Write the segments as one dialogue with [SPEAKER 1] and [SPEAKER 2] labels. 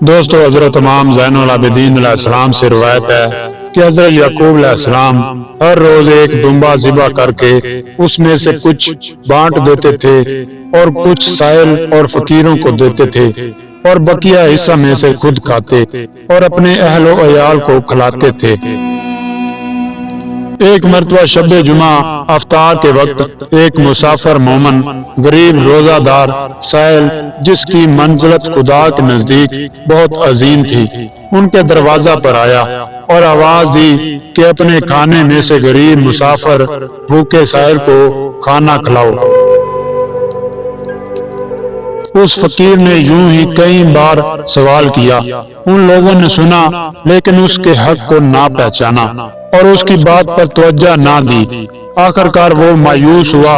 [SPEAKER 1] دوستو حضرت امام زین العابدین علیہ السلام سے روایت ہے کہ حضرت یعقوب علیہ السلام ہر روز ایک دمبا ذبح کر کے اس میں سے کچھ بانٹ دیتے تھے اور کچھ سائل اور فقیروں کو دیتے تھے اور بقیہ حصہ میں سے خود کھاتے اور اپنے اہل و عیال کو کھلاتے تھے۔ ایک مرتبہ شب جمعہ افطار کے وقت ایک مسافر مومن غریب روزہ دار سائل جس کی منزلت خدا کے نزدیک بہت عظیم تھی ان کے دروازہ پر آیا اور آواز دی کہ اپنے کھانے میں سے غریب مسافر بھوکے سائل کو کھانا کھلاؤ۔ اس فقیر نے یوں ہی کئی بار سوال کیا، ان لوگوں نے سنا لیکن اس کے حق کو نہ پہچانا اور اس کی بات پر توجہ نہ دی۔ آخرکار وہ مایوس ہوا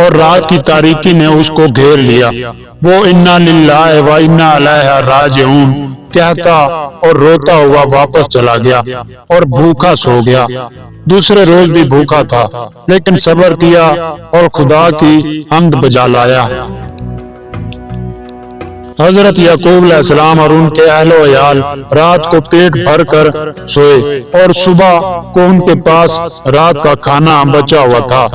[SPEAKER 1] اور رات کی تاریکی نے اس کو گھیر لیا۔ وہ انا للہ و انا الیہ راجعون کہتا اور روتا ہوا واپس چلا گیا اور بھوکا سو گیا۔ دوسرے روز بھی بھوکا تھا لیکن صبر کیا اور خدا کی حمد بجا لایا۔ حضرت یعقوب علیہ السلام اور ان کے اہل و عیال رات کو پیٹ بھر کر سوئے اور صبح کو ان کے پاس رات کا کھانا بچا ہوا تھا۔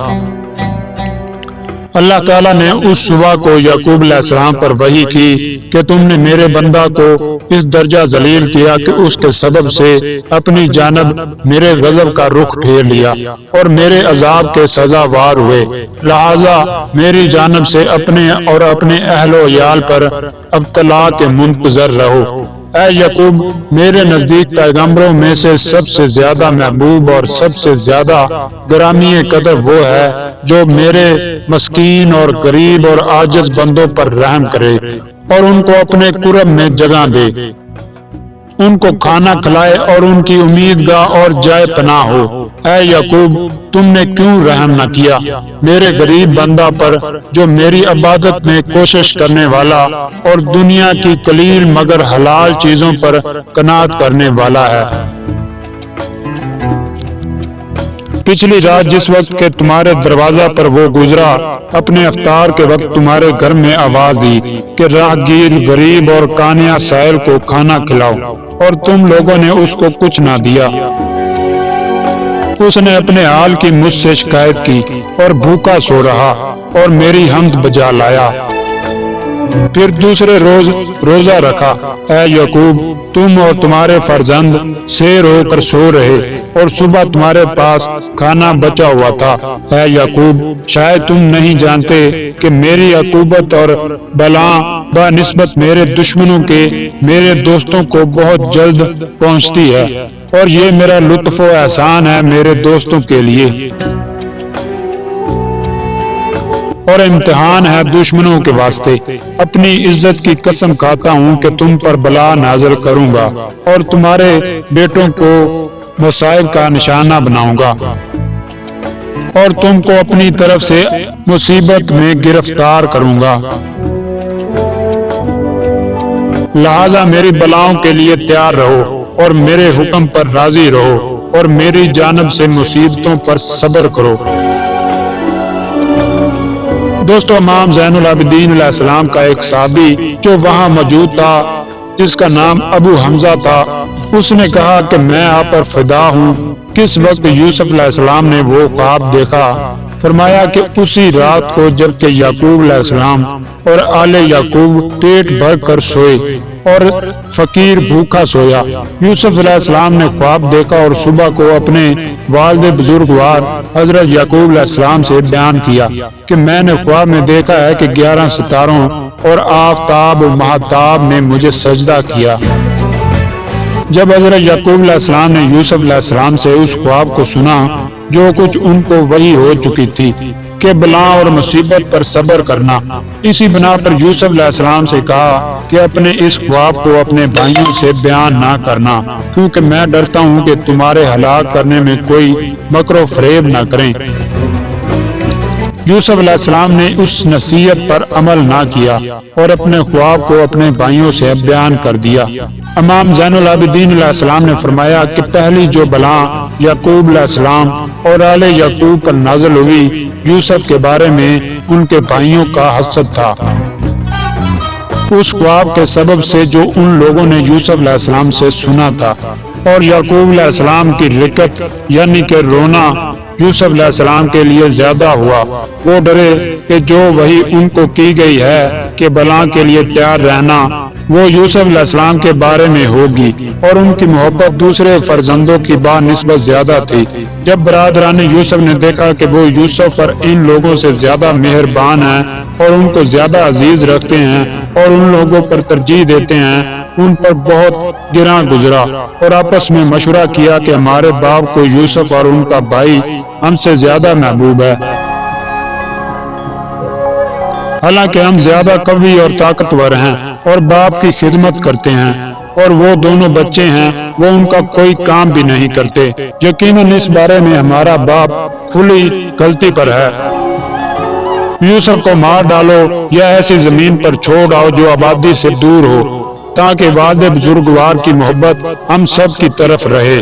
[SPEAKER 1] اللہ تعالیٰ نے اس صبح کو یعقوب علیہ السلام پر وحی کی کہ تم نے میرے بندہ کو اس درجہ ذلیل کیا کہ اس کے سبب سے اپنی جانب میرے غضب کا رخ پھیر لیا اور میرے عذاب کے سزاوار ہوئے، لہذا میری جانب سے اپنے اور اپنے اہل و عیال پر ابتلا کے منتظر رہو۔ اے یعقوب، میرے نزدیک پیغمبروں میں سے سب سے زیادہ محبوب اور سب سے زیادہ گرامی قدر وہ ہے جو میرے مسکین اور غریب اور عاجز بندوں پر رحم کرے اور ان کو اپنے قرب میں جگہ دے، ان کو کھانا کھلائے اور ان کی امیدگاہ اور جائے پناہ ہو۔ اے یعقوب، تم نے کیوں رحم نہ کیا میرے غریب بندہ پر جو میری عبادت میں کوشش کرنے والا اور دنیا کی قلیل مگر حلال چیزوں پر قناعت کرنے والا ہے۔ پچھلی رات جس وقت کے تمہارے دروازہ پر وہ گزرا، اپنے افطار کے وقت تمہارے گھر میں آواز دی کہ راہگیر غریب اور کانیا سائل کو کھانا کھلاؤ، اور تم لوگوں نے اس کو کچھ نہ دیا۔ اس نے اپنے حال کی مجھ سے شکایت کی اور بھوکا سو رہا اور میری حمد بجا لایا۔ پھر دوسرے روز روزہ رکھا۔ اے یعقوب، تم اور تمہارے فرزند سیر ہو کر سو رہے اور صبح تمہارے پاس کھانا بچا ہوا تھا۔ اے یعقوب، شاید تم نہیں جانتے کہ میری عقوبت اور بلا بنسبت میرے دشمنوں کے میرے دوستوں کو بہت جلد پہنچتی ہے، اور یہ میرا لطف و احسان ہے میرے دوستوں کے لیے، اور امتحان ہے دشمنوں کے واسطے۔ اپنی عزت کی قسم کھاتا ہوں کہ تم پر بلا نازل کروں گا اور تمہارے بیٹوں کو مصائب کا نشانہ بناؤں گا اور تم کو اپنی طرف سے مصیبت میں گرفتار کروں گا، لہذا میری بلاؤں کے لیے تیار رہو اور میرے حکم پر راضی رہو اور میری جانب سے مصیبتوں پر صبر کرو۔ دوستو، امام زین العابدین علیہ السلام کا ایک صحابی جو وہاں موجود تھا جس کا نام ابو حمزہ تھا، اس نے کہا کہ میں آپ پر فدا ہوں، کس وقت یوسف علیہ السلام نے وہ خواب دیکھا؟ فرمایا کہ اسی رات کو جب کہ یعقوب علیہ السلام اور آل یعقوب پیٹ بھر کر سوئے اور فقیر بھوکا سویا۔ یوسف علیہ السلام نے خواب دیکھا اور صبح کو اپنے والد بزرگوار حضرت یعقوب علیہ السلام سے بیان کیا کہ میں نے خواب میں دیکھا ہے کہ 11 ستاروں اور آفتاب و مہتاب نے مجھے سجدہ کیا۔ جب حضرت یعقوب علیہ السلام نے یوسف علیہ السلام سے اس خواب کو سنا جو کچھ ان کو وحی ہو چکی تھی کہ بلا اور مصیبت پر صبر کرنا، اسی بنا پر یوسف علیہ السلام سے کہا کہ اپنے اس خواب کو اپنے بھائیوں سے بیان نہ کرنا، کیونکہ میں ڈرتا ہوں کہ تمہارے ہلاک کرنے میں کوئی مکر و فریب نہ کریں۔ یوسف علیہ السلام نے اس نصیحت پر عمل نہ کیا اور اپنے خواب کو اپنے بھائیوں سے بیان کر دیا۔ امام زین العابدین علیہ السلام نے فرمایا کہ پہلی جو بلا یعقوب علیہ السلام اور آل یعقوب پر نازل ہوئی، یوسف کے بارے میں ان کے بھائیوں کا حسد تھا۔ اس خواب کے سبب سے جو ان لوگوں نے یوسف علیہ السلام سے سنا تھا، اور یعقوب علیہ السلام کی رکت یعنی کہ رونا یوسف علیہ السلام کے لیے زیادہ ہوا۔ وہ ڈرے کہ جو وحی ان کو کی گئی ہے کہ بلا کے لیے تیار رہنا، وہ یوسف علیہ السلام کے بارے میں ہوگی، اور ان کی محبت دوسرے فرزندوں کی بنسبت زیادہ تھی۔ جب برادران یوسف نے دیکھا کہ وہ یوسف پر ان لوگوں سے زیادہ مہربان ہیں اور ان کو زیادہ عزیز رکھتے ہیں اور ان لوگوں پر ترجیح دیتے ہیں، ان پر بہت گراں گزرا اور آپس میں مشورہ کیا کہ ہمارے باپ کو یوسف اور ان کا بھائی ہم سے زیادہ محبوب ہے، حالانکہ ہم زیادہ قوی اور طاقتور ہیں اور باپ کی خدمت کرتے ہیں، اور وہ دونوں بچے ہیں، وہ ان کا کوئی کام بھی نہیں کرتے۔ یقیناً اس بارے میں ہمارا باپ کھلی غلطی پر ہے۔ یوسف کو مار ڈالو یا ایسی زمین پر چھوڑ آؤ جو آبادی سے دور ہو، تاکہ والد بزرگوار کی محبت ہم سب کی طرف رہے۔